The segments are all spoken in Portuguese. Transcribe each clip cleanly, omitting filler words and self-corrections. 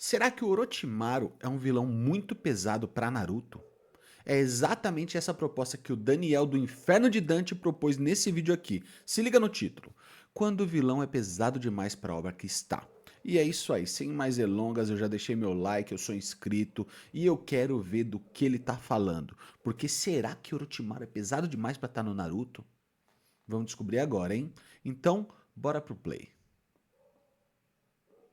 Será que o Orochimaru é um vilão muito pesado para Naruto? É exatamente essa proposta que o Daniel do Inferno de Dante propôs nesse vídeo aqui. Se liga no título. Quando o vilão é pesado demais para a obra que está. E é isso aí, sem mais delongas, eu já deixei meu like, eu sou inscrito e eu quero ver do que ele tá falando. Porque será que Orochimaru é pesado demais para estar no Naruto? Vamos descobrir agora, hein? Então, bora pro play.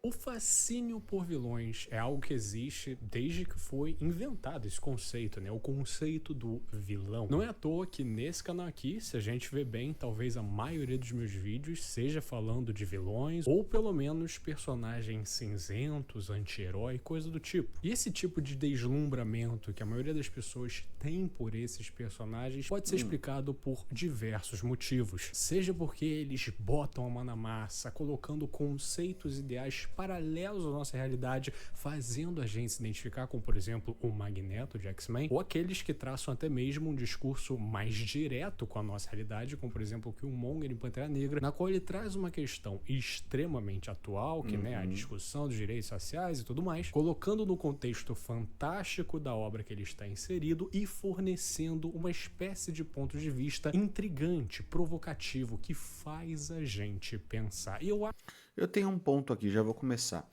O fascínio por vilões é algo que existe desde que foi inventado esse conceito, né? O conceito do vilão. Não é à toa que nesse canal aqui, se a gente vê bem, talvez a maioria dos meus vídeos seja falando de vilões ou pelo menos personagens cinzentos, anti-herói, coisa do tipo. E esse tipo de deslumbramento que a maioria das pessoas tem por esses personagens pode ser explicado por diversos motivos. Seja porque eles botam a mão na massa, colocando conceitos ideais paralelos à nossa realidade, fazendo a gente se identificar com, por exemplo, o Magneto de X-Men, ou aqueles que traçam até mesmo um discurso mais direto com a nossa realidade, como por exemplo o Killmonger em Pantera Negra, na qual ele traz uma questão extremamente atual, que né, a discussão dos direitos sociais e tudo mais, colocando no contexto fantástico da obra que ele está inserido e fornecendo uma espécie de ponto de vista intrigante, provocativo, que faz a gente pensar. E Eu tenho um ponto aqui, já vou começar.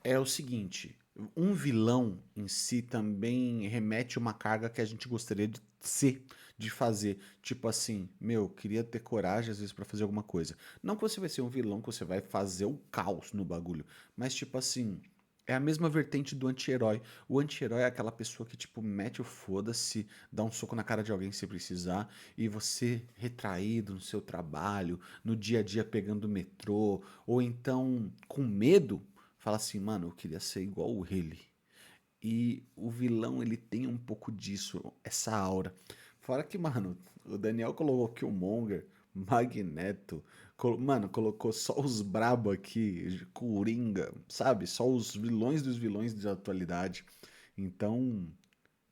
É o seguinte, um vilão em si também remete uma carga que a gente gostaria de ser, de fazer. Tipo assim, meu, queria ter coragem às vezes pra fazer alguma coisa. Não que você vai ser um vilão, que você vai fazer o caos no bagulho, mas tipo assim, é a mesma vertente do anti-herói. O anti-herói é aquela pessoa que, tipo, mete o foda-se, dá um soco na cara de alguém se precisar, e você retraído no seu trabalho, no dia a dia pegando o metrô, ou então com medo, fala assim, mano, eu queria ser igual ele. E o vilão, ele tem um pouco disso, essa aura. Fora que, mano, o Daniel colocou Killmonger, Magneto, mano, colocou só os brabo aqui, Coringa, sabe? Só os vilões dos vilões da atualidade. Então,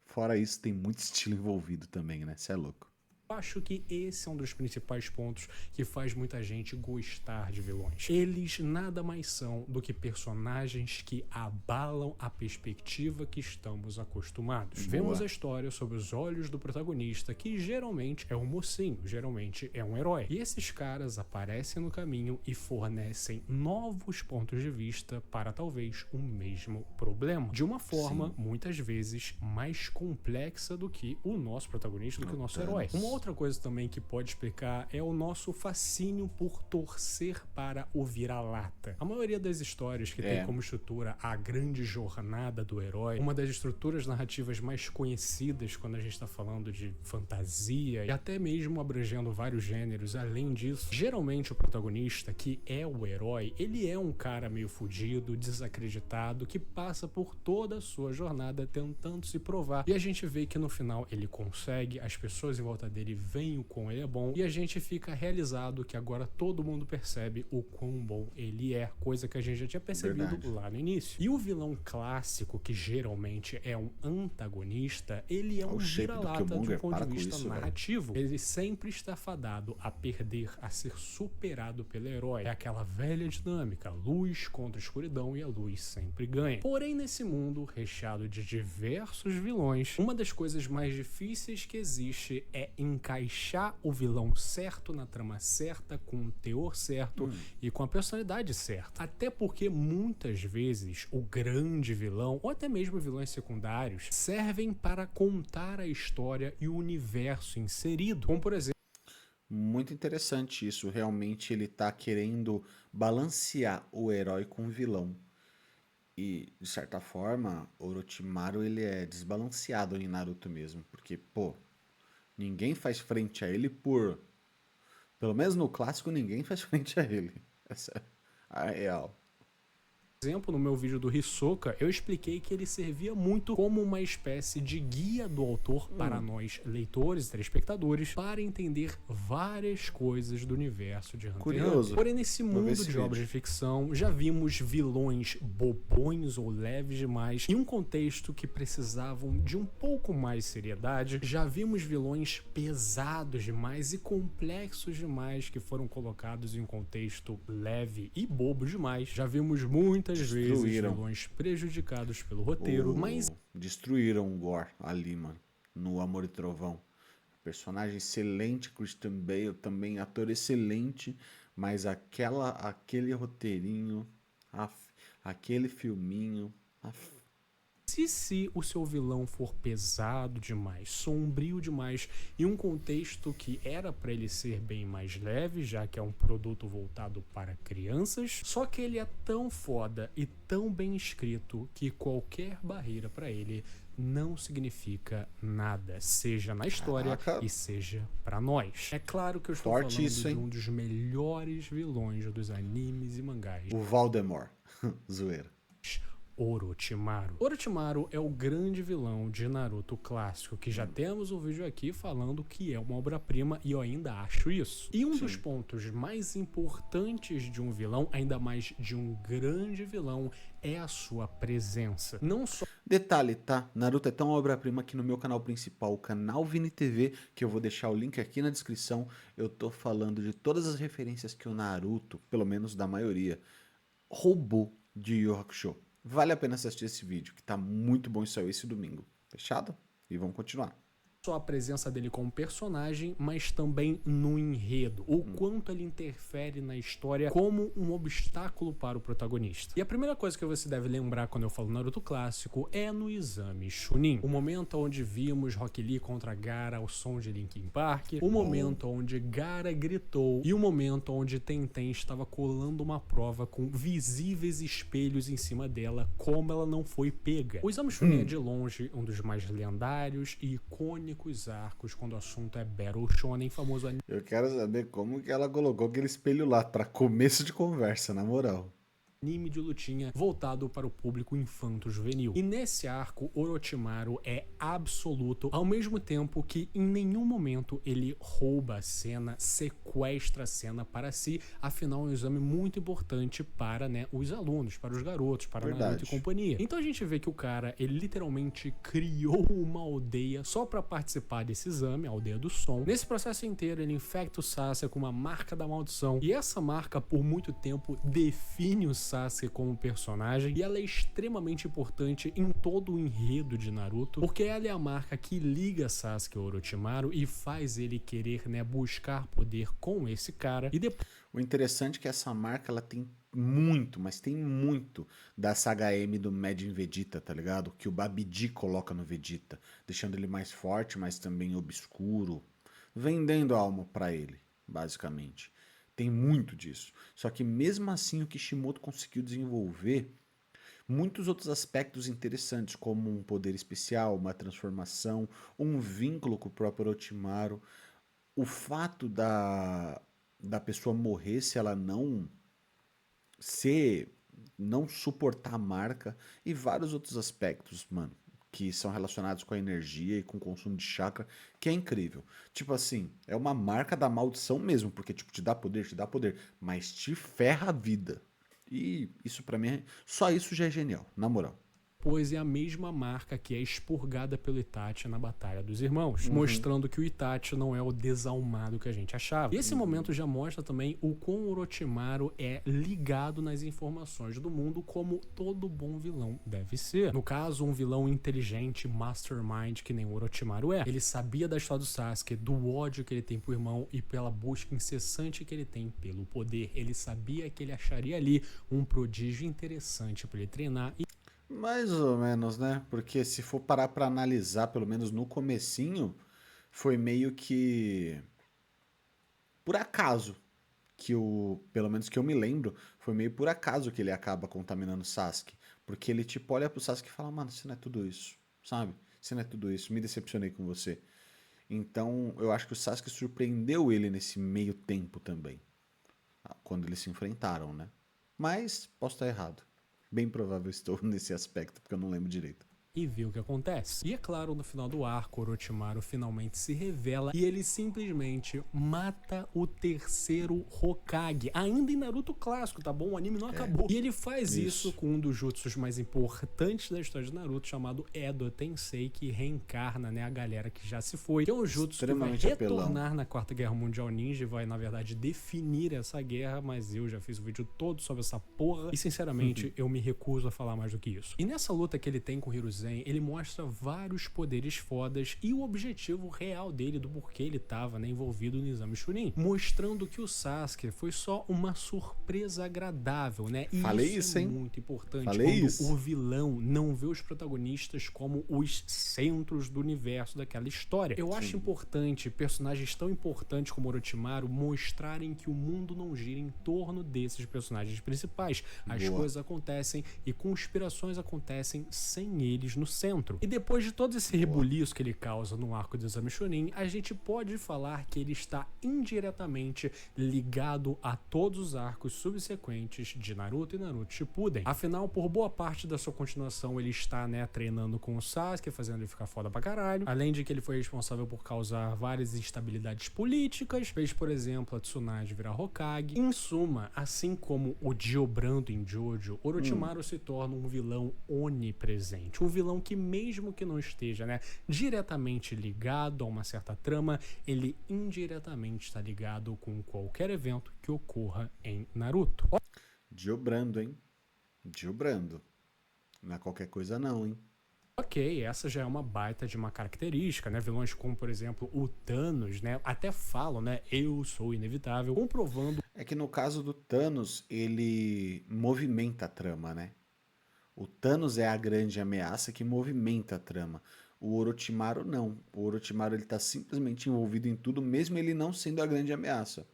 fora isso, tem muito estilo envolvido também, né? Cê é louco. acho que esse é um dos principais pontos que faz muita gente gostar de vilões. Eles nada mais são do que personagens que abalam a perspectiva que estamos acostumados. Vemos a Boa. história sob os olhos do protagonista, que geralmente é um mocinho, geralmente é um herói. E esses caras aparecem no caminho e fornecem novos pontos de vista para talvez o mesmo problema. De uma forma, Sim. muitas vezes, mais complexa do que o nosso protagonista, do que o nosso herói. Uma outra coisa também que pode explicar é o nosso fascínio por torcer para o vira-lata. A maioria das histórias que tem como estrutura a grande jornada do herói, uma das estruturas narrativas mais conhecidas quando a gente está falando de fantasia e até mesmo abrangendo vários gêneros, além disso, geralmente o protagonista, que é o herói, ele é um cara meio fudido, desacreditado, que passa por toda a sua jornada tentando se provar, e a gente vê que no final ele consegue, as pessoas em volta dele veem o quão ele é bom, e a gente fica realizado que agora todo mundo percebe o quão bom ele é, coisa que a gente já tinha percebido Verdade. lá no início. E o vilão clássico, que geralmente é um antagonista, ele é um O shape do vira-lata de um Killmonger, ponto para de com vista isso, velho. narrativo. Ele sempre está fadado a perder, a ser superado pelo herói. É aquela velha dinâmica, luz contra escuridão, e a luz sempre ganha. Porém, nesse mundo recheado de diversos vilões, uma das coisas mais difíceis que existe é encaixar o vilão certo na trama certa, com o teor certo e com a personalidade certa. Até porque muitas vezes o grande vilão, ou até mesmo vilões secundários, servem para contar a história e o universo inserido. Como por exemplo, Muito interessante isso. Realmente ele tá querendo balancear o herói com o vilão. E, de certa forma, Orochimaru ele é desbalanceado em Naruto mesmo. Porque, pô, ninguém faz frente a ele por. Pelo menos no clássico, ninguém faz frente a ele. Essa é a real. no meu vídeo do Hisoka, eu expliquei que ele servia muito como uma espécie de guia do autor para nós, leitores e telespectadores, para entender várias coisas do universo de Hunter x Hunter. Curioso. Porém, nesse Vou ver mundo esse de vídeo. obras de ficção, já vimos vilões bobões ou leves demais, em um contexto que precisavam de um pouco mais de seriedade. Já vimos vilões pesados demais e complexos demais que foram colocados em um contexto leve e bobo demais. Já vimos muitas muitas vezes Destruíram. vilões prejudicados pelo roteiro, mas Destruíram o Gore ali, mano. No Amor e Trovão. Personagem excelente, Christian Bale também, ator excelente, mas aquele roteirinho, af, aquele filminho, af. se o seu vilão for pesado demais, sombrio demais, em um contexto que era para ele ser bem mais leve, já que é um produto voltado para crianças, só que ele é tão foda e tão bem escrito que qualquer barreira para ele não significa nada, seja na história Caraca. e seja pra nós. É claro que eu estou Forte falando isso, de hein? um dos melhores vilões dos animes e mangás. O Voldemort. Zoeira. Orochimaru. Orochimaru é o grande vilão de Naruto clássico, que já temos um vídeo aqui falando que é uma obra-prima e eu ainda acho isso. E um dos pontos mais importantes de um vilão, ainda mais de um grande vilão, é a sua presença. Não só Detalhe, tá? Naruto é tão obra-prima que no meu canal principal, o canal Vini TV, que eu vou deixar o link aqui na descrição, eu tô falando de todas as referências que o Naruto, pelo menos da maioria, roubou de Yu Yu Hakusho. Vale a pena assistir esse vídeo, que tá muito bom e saiu esse domingo. Fechado? E vamos continuar. só a presença dele como personagem, mas também no enredo. O quanto ele interfere na história como um obstáculo para o protagonista. E a primeira coisa que você deve lembrar quando eu falo Naruto clássico é no exame Chunin. O momento onde vimos Rock Lee contra Gaara ao som de Linkin Park. O momento onde Gaara gritou. E o momento onde Tenten estava colando uma prova com visíveis espelhos em cima dela, como ela não foi pega. O exame Chunin é de longe um dos mais lendários e icônicos arcos quando o assunto é Battle Shonen, famoso anime. Eu quero saber como que ela colocou aquele espelho lá pra começo de conversa, na moral. Anime de lutinha voltado para o público infanto-juvenil. E nesse arco, Orochimaru é absoluto, ao mesmo tempo que em nenhum momento ele rouba a cena, sequestra a cena para si, afinal é um exame muito importante para, né, os alunos, para os garotos, para Naruto e companhia. Então a gente vê que o cara, ele literalmente criou uma aldeia só para participar desse exame, a aldeia do som. Nesse processo inteiro, ele infecta o Sasuke com uma marca da maldição, e essa marca, por muito tempo, define o Sasuke como personagem, e ela é extremamente importante em todo o enredo de Naruto, porque ela é a marca que liga Sasuke ao Orochimaru e faz ele querer, né, buscar poder com esse cara. E depois O interessante é que essa marca ela tem muito, mas tem muito da saga M do Majin Vegeta, tá ligado? Que o Babidi coloca no Vegeta, deixando ele mais forte, mas também obscuro, vendendo a alma pra ele, basicamente. Tem muito disso. Só que mesmo assim o Kishimoto conseguiu desenvolver muitos outros aspectos interessantes, como um poder especial, uma transformação, um vínculo com o próprio Orochimaru. O fato da pessoa morrer se ela não suportar a marca e vários outros aspectos, mano, que são relacionados com a energia e com o consumo de chakra, que é incrível. Tipo assim, é uma marca da maldição mesmo, porque tipo te dá poder, mas te ferra a vida. E isso pra mim, só isso já é genial, na moral. é a mesma marca que é expurgada pelo Itachi na Batalha dos Irmãos, mostrando que o Itachi não é o desalmado que a gente achava. E esse momento já mostra também o quão Orochimaru é ligado nas informações do mundo, como todo bom vilão deve ser. No caso, um vilão inteligente, mastermind, que nem o Orochimaru é. Ele sabia da história do Sasuke, do ódio que ele tem pro irmão e pela busca incessante que ele tem pelo poder. Ele sabia que ele acharia ali um prodígio interessante para ele treinar e Mais ou menos, né? Porque se for parar pra analisar, pelo menos no comecinho, foi meio que por acaso que pelo menos que eu me lembro, foi meio por acaso que ele acaba contaminando o Sasuke, porque ele tipo olha pro Sasuke e fala: "Mano, você não é tudo isso", sabe? Você não é tudo isso, me decepcionei com você. Então, eu acho que o Sasuke surpreendeu ele nesse meio tempo também, quando eles se enfrentaram, né? Mas posso estar errado. Bem provável estou nesse aspecto, porque eu não lembro direito. e ver o que acontece. E é claro, no final do arco, Orochimaru finalmente se revela e ele simplesmente mata o terceiro Hokage. Ainda em Naruto clássico, tá bom? O anime não acabou. E ele faz isso com um dos jutsus mais importantes da história de Naruto, chamado Edo Tensei, que reencarna, né, a galera que já se foi. Que é um jutsu que vai retornar na Quarta Guerra Mundial Ninja e vai, na verdade, definir essa guerra, mas eu já fiz um vídeo todo sobre essa porra e, sinceramente, eu me recuso a falar mais do que isso. E nessa luta que ele tem com o Hiruzen, ele mostra vários poderes fodas e o objetivo real dele, do porquê ele estava, né, envolvido no exame Chunin, mostrando que o Sasuke foi só uma surpresa agradável, né? E isso é muito importante quando o vilão não vê os protagonistas como os centros do universo daquela história. Eu acho importante personagens tão importantes como Orochimaru mostrarem que o mundo não gira em torno desses personagens principais. As coisas acontecem e conspirações acontecem sem eles no centro. E depois de todo esse rebuliço que ele causa no arco do exame Chunin, a gente pode falar que ele está indiretamente ligado a todos os arcos subsequentes de Naruto e Naruto Shippuden. Afinal, por boa parte da sua continuação, ele está, né, treinando com o Sasuke, fazendo ele ficar foda pra caralho. Além de que ele foi responsável por causar várias instabilidades políticas, fez, por exemplo, a Tsunade virar Hokage. Em suma, assim como o Dio Brando em Jojo, Orochimaru se torna um vilão onipresente. Um vilão que, mesmo que não esteja, né, diretamente ligado a uma certa trama, ele indiretamente está ligado com qualquer evento que ocorra em Naruto. Dio Brando, hein? Dio Brando. Não é qualquer coisa não, hein? Ok, essa já é uma baita de uma característica, né? Vilões como, por exemplo, o Thanos, né? Até falam, né? Eu sou inevitável, comprovando... É que no caso do Thanos, ele movimenta a trama, né? O Thanos é a grande ameaça que movimenta a trama. O Orochimaru não. O Orochimaru ele tá simplesmente envolvido em tudo, mesmo ele não sendo a grande ameaça.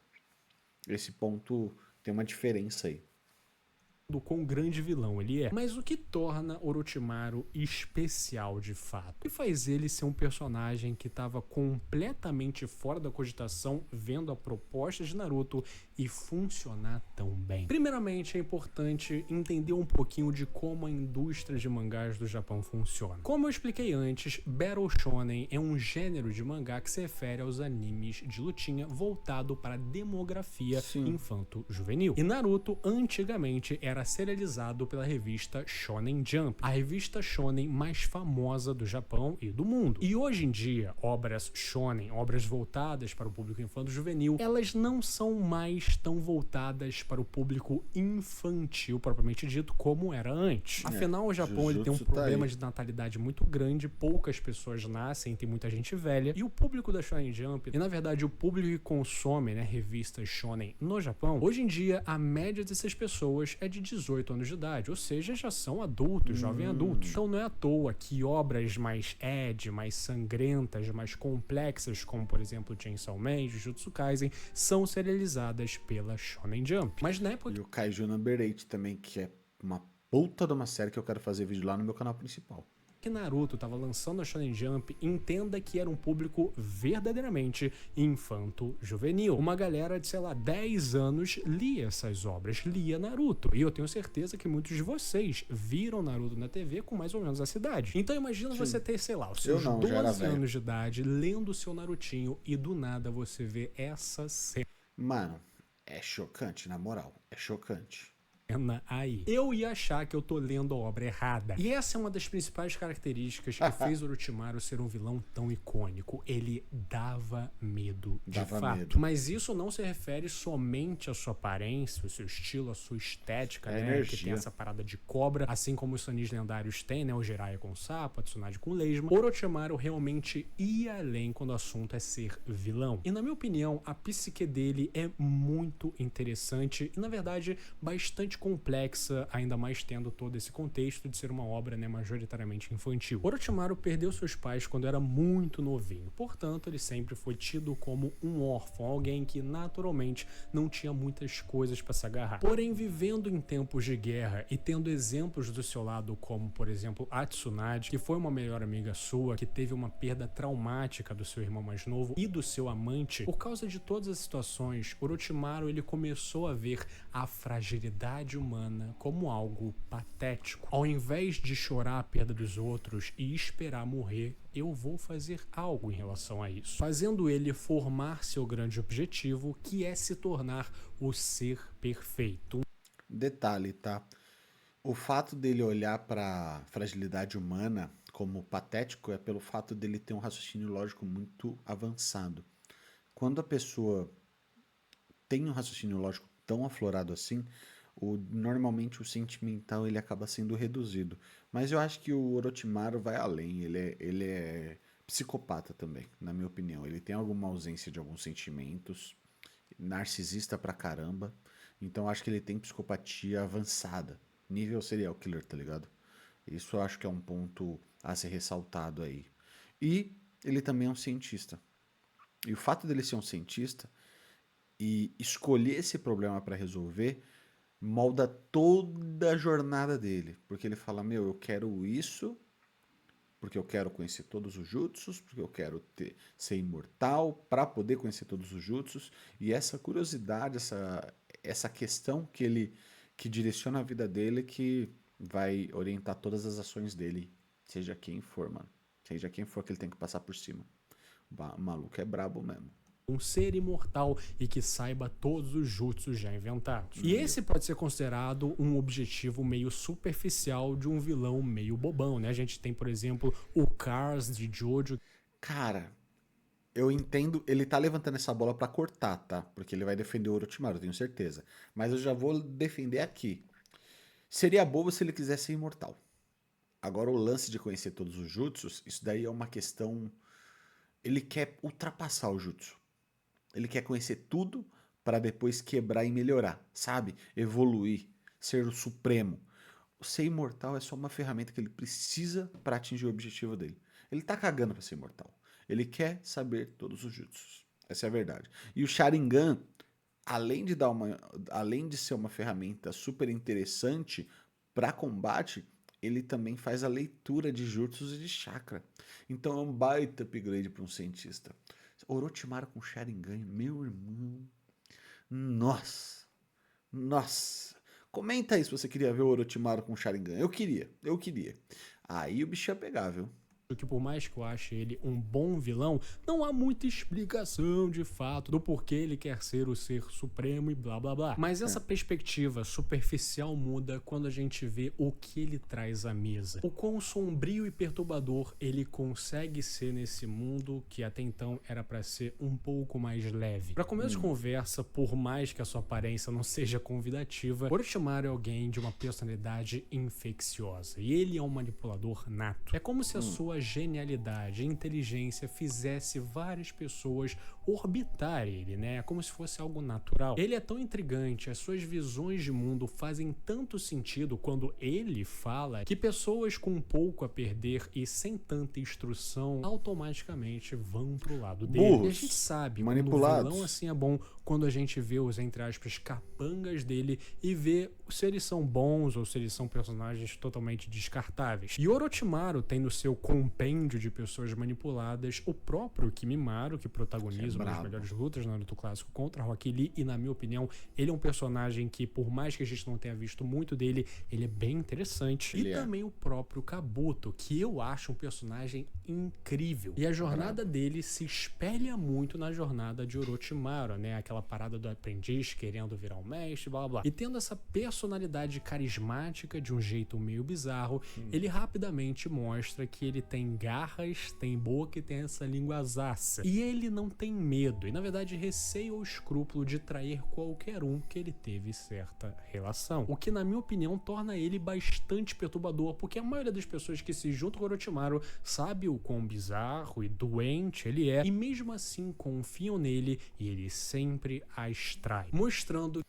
Esse ponto tem uma diferença aí. Do quão grande vilão ele é. Mas o que torna Orochimaru especial de fato? O que faz ele ser um personagem que estava completamente fora da cogitação, vendo a proposta de Naruto e funcionar tão bem? Primeiramente, é importante entender um pouquinho de como a indústria de mangás do Japão funciona. Como eu expliquei antes, Battle Shonen é um gênero de mangá que se refere aos animes de lutinha voltado para a demografia infanto-juvenil. E Naruto, antigamente, era serializado pela revista Shonen Jump, a revista shonen mais famosa do Japão e do mundo. E hoje em dia, obras shonen, obras voltadas para o público infanto-juvenil, elas não são mais tão voltadas para o público infantil, propriamente dito, como era antes. Afinal, o Japão ele tem um problema de natalidade muito grande, poucas pessoas nascem, tem muita gente velha, e o público da Shonen Jump, e na verdade o público que consome, né, revistas shonen no Japão, hoje em dia a média dessas pessoas é de 18 anos de idade, ou seja, já são adultos, jovens adultos. Então não é à toa que obras mais mais sangrentas, mais complexas, como por exemplo Chainsaw Man, Jujutsu Kaisen, são serializadas pela Shonen Jump. Mas na época... E o Kaiju Number 8 também, que é uma puta de uma série que eu quero fazer vídeo lá no meu canal principal. Que Naruto estava lançando a Shonen Jump, entenda que era um público verdadeiramente infanto-juvenil. Uma galera de, sei lá, 10 anos lia essas obras, lia Naruto. E eu tenho certeza que muitos de vocês viram Naruto na TV com mais ou menos essa idade. Então imagina você ter, sei lá, os seus 12 anos de idade, lendo o seu Narutinho e do nada você vê essa cena. Mano, é chocante, na moral. É chocante. Aí. Eu ia achar que eu tô lendo a obra errada. E essa é uma das principais características que fez Orochimaru ser um vilão tão icônico. Ele dava medo, de fato. Mas isso não se refere somente à sua aparência, ao seu estilo, à sua estética, né? Que tem essa parada de cobra, assim como os Sanis lendários têm, né? O Jiraiya com sapo, a Tsunade com lesma. Orochimaru realmente ia além quando o assunto é ser vilão. E na minha opinião, a psique dele é muito interessante e, na verdade, bastante complexa, ainda mais tendo todo esse contexto de ser uma obra, né, majoritariamente infantil. Orochimaru perdeu seus pais quando era muito novinho, portanto ele sempre foi tido como um órfão, alguém que naturalmente não tinha muitas coisas para se agarrar. Porém, vivendo em tempos de guerra e tendo exemplos do seu lado como, por exemplo, a Tsunade, que foi uma melhor amiga sua, que teve uma perda traumática do seu irmão mais novo e do seu amante, por causa de todas as situações, Orochimaru ele começou a ver a fragilidade fragilidade humana como algo patético. Ao invés de chorar a perda dos outros e esperar morrer, eu vou fazer algo em relação a isso, fazendo ele formar seu grande objetivo, que é se tornar o ser perfeito. Detalhe, tá? O fato dele olhar para fragilidade humana como patético é pelo fato dele ter um raciocínio lógico muito avançado. Quando a pessoa tem um raciocínio lógico tão aflorado assim, normalmente o sentimental ele acaba sendo reduzido. Mas eu acho que o Orochimaru vai além, ele é psicopata também, na minha opinião. Ele tem alguma ausência de alguns sentimentos, narcisista pra caramba, então eu acho que ele tem psicopatia avançada, nível serial killer, tá ligado? Isso eu acho que é um ponto a ser ressaltado aí. E ele também é um cientista. E o fato dele ser um cientista e escolher esse problema para resolver molda toda a jornada dele. Porque ele fala: Meu, eu quero isso, porque eu quero conhecer todos os jutsus, porque eu quero ser imortal para poder conhecer todos os jutsus. E essa curiosidade, essa questão que direciona a vida dele que vai orientar todas as ações dele, seja quem for, mano. Seja quem for que ele tem que passar por cima. O maluco é brabo mesmo. Um ser imortal e que saiba todos os jutsus já inventados. E esse pode ser considerado um objetivo meio superficial de um vilão meio bobão, né? A gente tem, por exemplo, o Cars de Jojo. Cara, eu entendo, ele tá levantando essa bola pra cortar, tá? Porque ele vai defender o Orochimaru, tenho certeza. Mas eu já vou defender aqui. Seria bobo se ele quisesse ser imortal. Agora o lance de conhecer todos os jutsus, isso daí é uma questão... Ele quer ultrapassar o jutsu. Ele quer conhecer tudo para depois quebrar e melhorar, sabe? Evoluir, ser o supremo. Ser imortal é só uma ferramenta que ele precisa para atingir o objetivo dele. Ele tá cagando para ser imortal. Ele quer saber todos os jutsus. Essa é a verdade. E o Sharingan, além de ser uma ferramenta super interessante para combate, ele também faz a leitura de jutsus e de chakra. Então é um baita upgrade para um cientista. Orochimaru com Sharingan, meu irmão. Nossa. Nossa. Comenta aí se você queria ver o Orochimaru com Sharingan. Eu queria. Aí o bicho ia pegar, viu? Que por mais que eu ache ele um bom vilão, não há muita explicação de fato do porquê ele quer ser o ser supremo e blá blá blá. Mas essa perspectiva superficial muda quando a gente vê o que ele traz à mesa. O quão sombrio e perturbador ele consegue ser nesse mundo que até então era pra ser um pouco mais leve. Pra começo de conversa, por mais que a sua aparência não seja convidativa, Orochimaru é alguém de uma personalidade infecciosa. E ele é um manipulador nato. É como se a sua genialidade e inteligência fizesse várias pessoas orbitar ele, né? Como se fosse algo natural. Ele é tão intrigante, as suas visões de mundo fazem tanto sentido quando ele fala que pessoas com pouco a perder e sem tanta instrução automaticamente vão pro lado dele. Burros, e a gente sabe manipulados. quando o vilão assim é bom quando a gente vê os, entre aspas, capangas dele e vê se eles são bons ou se eles são personagens totalmente descartáveis. E Orochimaru tem no seu compêndio de pessoas manipuladas o próprio Kimimaro, que protagoniza uma das melhores lutas no Naruto clássico contra Rock Lee, e na minha opinião ele é um personagem que, por mais que a gente não tenha visto muito dele, ele é bem interessante. E também o próprio Kabuto, que eu acho um personagem incrível. E a jornada dele se espelha muito na jornada de Orochimaru, né? Aquela parada do aprendiz querendo virar um mestre, blá blá blá. E tendo essa personalidade carismática de um jeito meio bizarro, ele rapidamente mostra que ele tem garras, tem boca e tem essa língua zaça. E ele não tem medo, e na verdade receio ou escrúpulo de trair qualquer um que ele teve certa relação. O que na minha opinião torna ele bastante perturbador, porque a maioria das pessoas que se juntam com Orochimaru sabe o quão bizarro e doente ele é, e mesmo assim confiam nele e ele sempre as trai, mostrando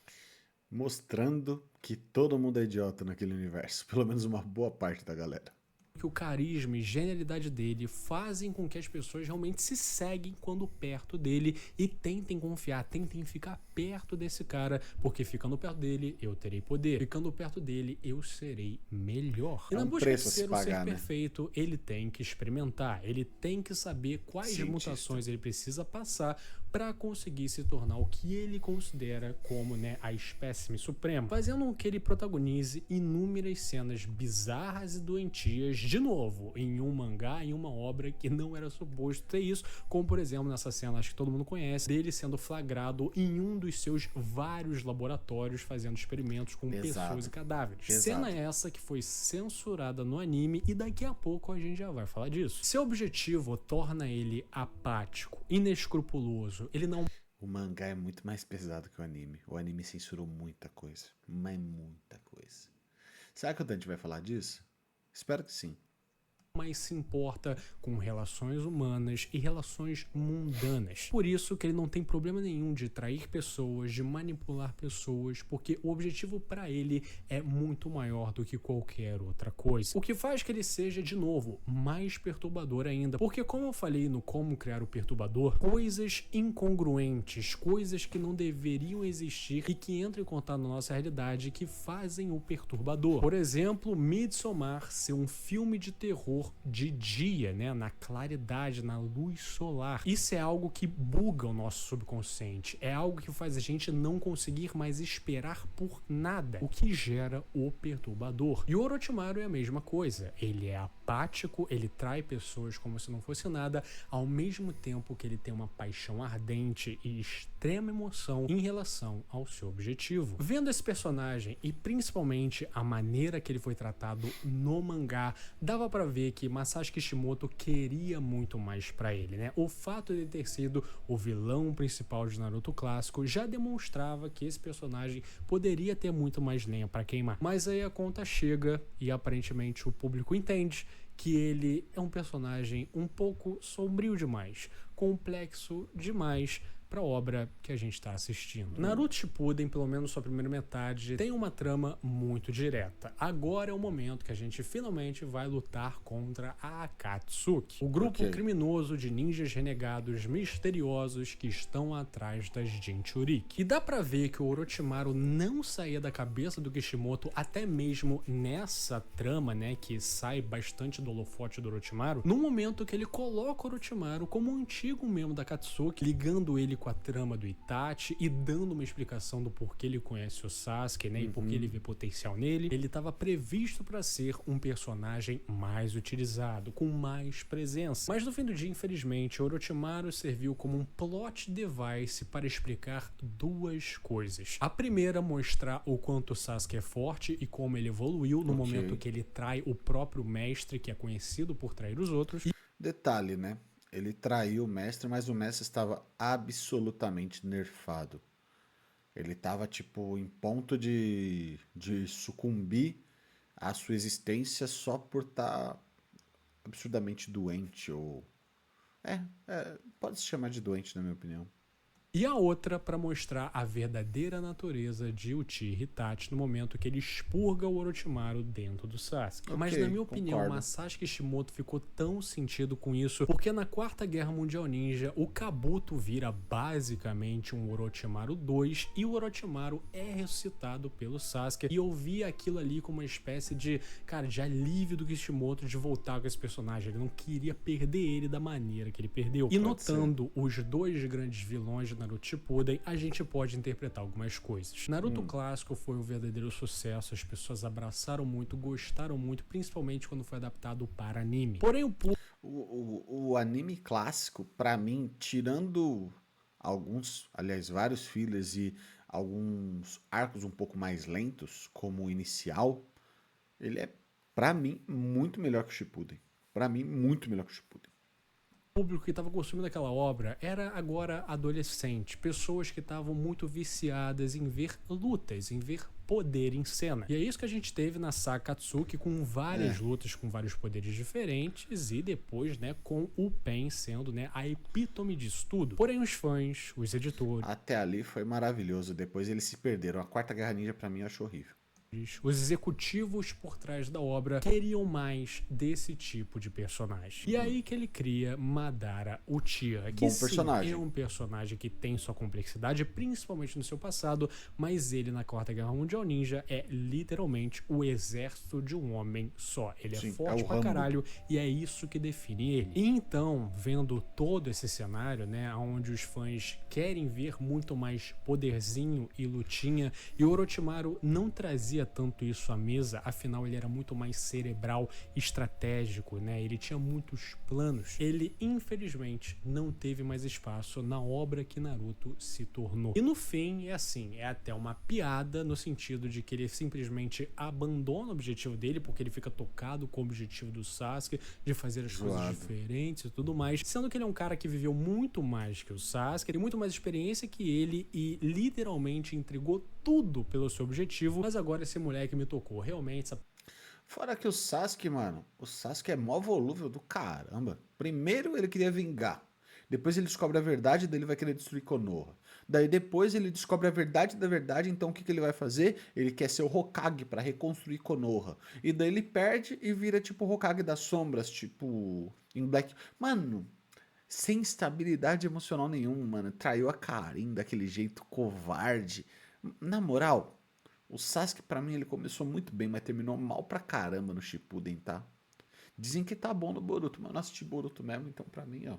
que todo mundo é idiota naquele universo, pelo menos uma boa parte da galera. que o carisma e genialidade dele fazem com que as pessoas realmente se seguem quando perto dele e tentem confiar, tentem ficar perto desse cara, porque ficando perto dele eu terei poder, ficando perto dele eu serei melhor. E É na um busca de preço a se ser o ser pagar, né? perfeito, ele tem que experimentar, ele tem que saber quais Cientista. mutações ele precisa passar para conseguir se tornar o que ele considera como, né, a espécime suprema, fazendo com que ele protagonize inúmeras cenas bizarras e doentias, de novo, em um mangá, em uma obra que não era suposto ter isso, como por exemplo nessa cena, acho que todo mundo conhece, dele sendo flagrado em um dos seus vários laboratórios fazendo experimentos com pessoas e cadáveres. Cena essa que foi censurada no anime e daqui a pouco a gente já vai falar disso. Seu objetivo torna ele apático, inescrupuloso, ele não... O mangá é muito mais pesado que o anime. O anime censurou muita coisa, mas muita coisa. Será que o Dante vai falar disso? Espero que sim. mais se importa com relações humanas e relações mundanas. Por isso que ele não tem problema nenhum de trair pessoas, de manipular pessoas, porque o objetivo para ele é muito maior do que qualquer outra coisa. O que faz que ele seja, de novo, mais perturbador ainda, porque como eu falei no Como Criar o Perturbador, coisas incongruentes, coisas que não deveriam existir e que entram em contato na nossa realidade que fazem o perturbador. Por exemplo, Midsommar ser um filme de terror de dia, né, na claridade, na luz solar. Isso é algo que buga o nosso subconsciente, é algo que faz a gente não conseguir mais esperar por nada, o que gera o perturbador. E o Orochimaru é a mesma coisa, ele é apático, ele trai pessoas como se não fosse nada, ao mesmo tempo que ele tem uma paixão ardente e extrema emoção em relação ao seu objetivo. Vendo esse personagem e principalmente a maneira que ele foi tratado no mangá, dava pra ver que Masashi Kishimoto queria muito mais pra ele, né? O fato de ele ter sido o vilão principal de Naruto clássico já demonstrava que esse personagem poderia ter muito mais lenha pra queimar. Mas aí a conta chega e aparentemente o público entende que ele é um personagem um pouco sombrio demais, complexo demais para a obra que a gente está assistindo. Naruto Shippuden, pelo menos sua primeira metade, tem uma trama muito direta. Agora é o momento que a gente finalmente vai lutar contra a Akatsuki, o grupo criminoso de ninjas renegados misteriosos que estão atrás das Jinchuriki. E dá pra ver que o Orochimaru não saía da cabeça do Kishimoto até mesmo nessa trama, né, que sai bastante do holofote do Orochimaru, no momento que ele coloca o Orochimaru como um antigo membro da Akatsuki, ligando ele com a trama do Itachi e dando uma explicação do porquê ele conhece o Sasuke, né, e porquê ele vê potencial nele. Ele estava previsto para ser um personagem mais utilizado, com mais presença. Mas no fim do dia, infelizmente, Orochimaru serviu como um plot device para explicar duas coisas. A primeira, mostrar o quanto o Sasuke é forte e como ele evoluiu no momento que ele trai o próprio mestre, que é conhecido por trair os outros. Detalhe, né? Ele traiu o mestre, mas o mestre estava absolutamente nerfado. Ele estava, tipo, em ponto de sucumbir à sua existência só por estar absurdamente doente. Ou pode se chamar de doente, na minha opinião. E a outra para mostrar a verdadeira natureza de Uchiha Itachi no momento que ele expurga o Orochimaru dentro do Sasuke. Mas na minha opinião, Masashi Kishimoto ficou tão sentido com isso porque na Quarta Guerra Mundial Ninja, o Kabuto vira basicamente um Orochimaru 2 e o Orochimaru é ressuscitado pelo Sasuke. E eu vi aquilo ali como uma espécie de, cara, de alívio do Kishimoto de voltar com esse personagem. Ele não queria perder ele da maneira que ele perdeu. E notando os dois grandes vilões de Naruto Shippuden, a gente pode interpretar algumas coisas. Naruto clássico foi um verdadeiro sucesso, as pessoas abraçaram muito, gostaram muito, principalmente quando foi adaptado para anime. Porém, o anime clássico, pra mim, tirando alguns, aliás, vários fillers e alguns arcos um pouco mais lentos, como o inicial, ele é, pra mim, muito melhor que o Shippuden. Pra mim, muito melhor que o Shippuden. O público que estava consumindo aquela obra era agora adolescente, pessoas que estavam muito viciadas em ver lutas, em ver poder em cena. E é isso que a gente teve na saga Akatsuki, com várias lutas, com vários poderes diferentes, e depois, né, com o Pen sendo, né, a epítome disso tudo. Porém, os fãs, os editores... Até ali foi maravilhoso, depois eles se perderam. A Quarta Guerra Ninja, pra mim, eu acho horrível. os executivos por trás da obra queriam mais desse tipo de personagem. E aí que ele cria Madara Uchiha, que Bom sim, personagem. é um personagem que tem sua complexidade, principalmente no seu passado, mas ele na Quarta Guerra Mundial Ninja é literalmente o exército de um homem só. Ele é Sim, forte é o pra Rambo. caralho e é isso que define ele. E então, vendo todo esse cenário, né, onde os fãs querem ver muito mais poderzinho e lutinha, e o Orochimaru não trazia tanto isso à mesa, afinal ele era muito mais cerebral, estratégico, né? Ele tinha muitos planos. Ele, infelizmente, não teve mais espaço na obra que Naruto se tornou. E no fim, é assim, é até uma piada no sentido de que ele simplesmente abandona o objetivo dele, porque ele fica tocado com o objetivo do Sasuke, de fazer as coisas diferentes e tudo mais, sendo que ele é um cara que viveu muito mais que o Sasuke, tem muito mais experiência que ele e literalmente entregou tudo pelo seu objetivo, mas agora esse moleque me tocou. Realmente, essa Fora que o Sasuke, mano, o Sasuke é mó volúvel do caramba. Primeiro ele queria vingar. Depois ele descobre a verdade, daí ele vai querer destruir Konoha. Daí depois ele descobre a verdade da verdade, então o que, que ele vai fazer? Ele quer ser o Hokage pra reconstruir Konoha. E daí ele perde e vira tipo o Hokage das sombras, tipo em Black. Mano, sem estabilidade emocional nenhuma, mano. Traiu a Karin daquele jeito covarde. Na moral, o Sasuke pra mim ele começou muito bem, mas terminou mal pra caramba no Shippuden, tá? Dizem que tá bom no Boruto, mas eu não assisti Boruto mesmo, então pra mim, ó.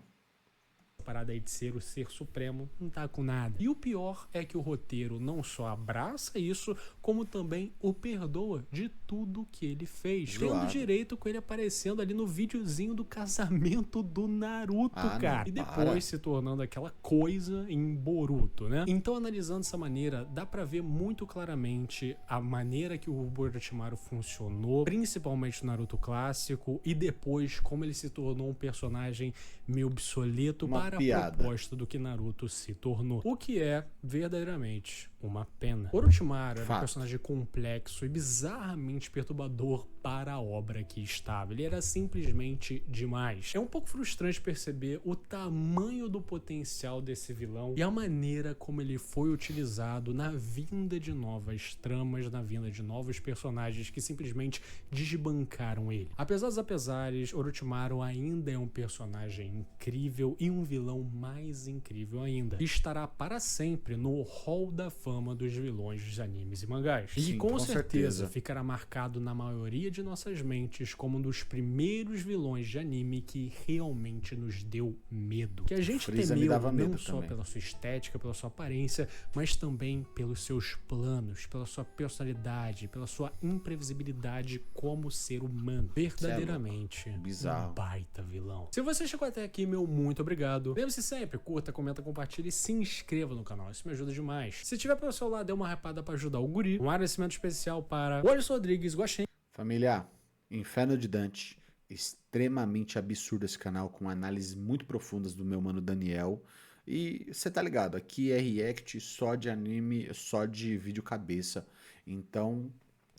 parada aí de ser o ser supremo não tá com nada. E o pior é que o roteiro não só abraça isso, como também o perdoa de tudo que ele fez. Tendo direito com ele aparecendo ali no videozinho do casamento do Naruto, cara. Não, e depois se tornando aquela coisa em Boruto, né? Então, analisando dessa maneira, dá pra ver muito claramente a maneira que o Orochimaru funcionou, principalmente no Naruto clássico, e depois como ele se tornou um personagem meio obsoleto para a proposta do que Naruto se tornou. O que é verdadeiramente uma pena. Orochimaru era um personagem complexo e bizarramente perturbador para a obra que estava. Ele era simplesmente demais. É um pouco frustrante perceber o tamanho do potencial desse vilão e a maneira como ele foi utilizado na vinda de novas tramas, na vinda de novos personagens que simplesmente desbancaram ele. Apesar dos apesares, Orochimaru ainda é um personagem incrível e um vilão mais incrível ainda. E estará para sempre no hall da fama dos vilões de animes e mangás. Sim, e com certeza ficará marcado na maioria de nossas mentes como um dos primeiros vilões de anime que realmente nos deu medo. Que a gente temeu não só pela sua estética, pela sua aparência, mas também pelos seus planos, pela sua personalidade, pela sua imprevisibilidade como ser humano. Verdadeiramente um baita vilão. Se você chegou até aqui, meu muito obrigado. Lembre-se sempre, curta, comenta, compartilha e se inscreva no canal. Isso me ajuda demais. Se tiver pelo celular, dê uma rapada para ajudar o guri. Um agradecimento especial para o Alisson Rodrigues, Guaxin. Família, Inferno de Dante, extremamente absurdo esse canal, com análises muito profundas do meu mano Daniel. E você tá ligado, aqui é react só de anime, só de vídeo cabeça. Então,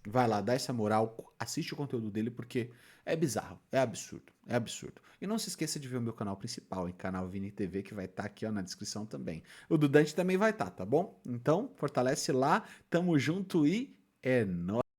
vai lá, dá essa moral, assiste o conteúdo dele porque é bizarro, é absurdo, é absurdo. E não se esqueça de ver o meu canal principal, em canal Vini TV, que vai estar aqui ó, na descrição também. O do Dante também vai estar, tá bom? Então, fortalece lá, tamo junto e é nóis.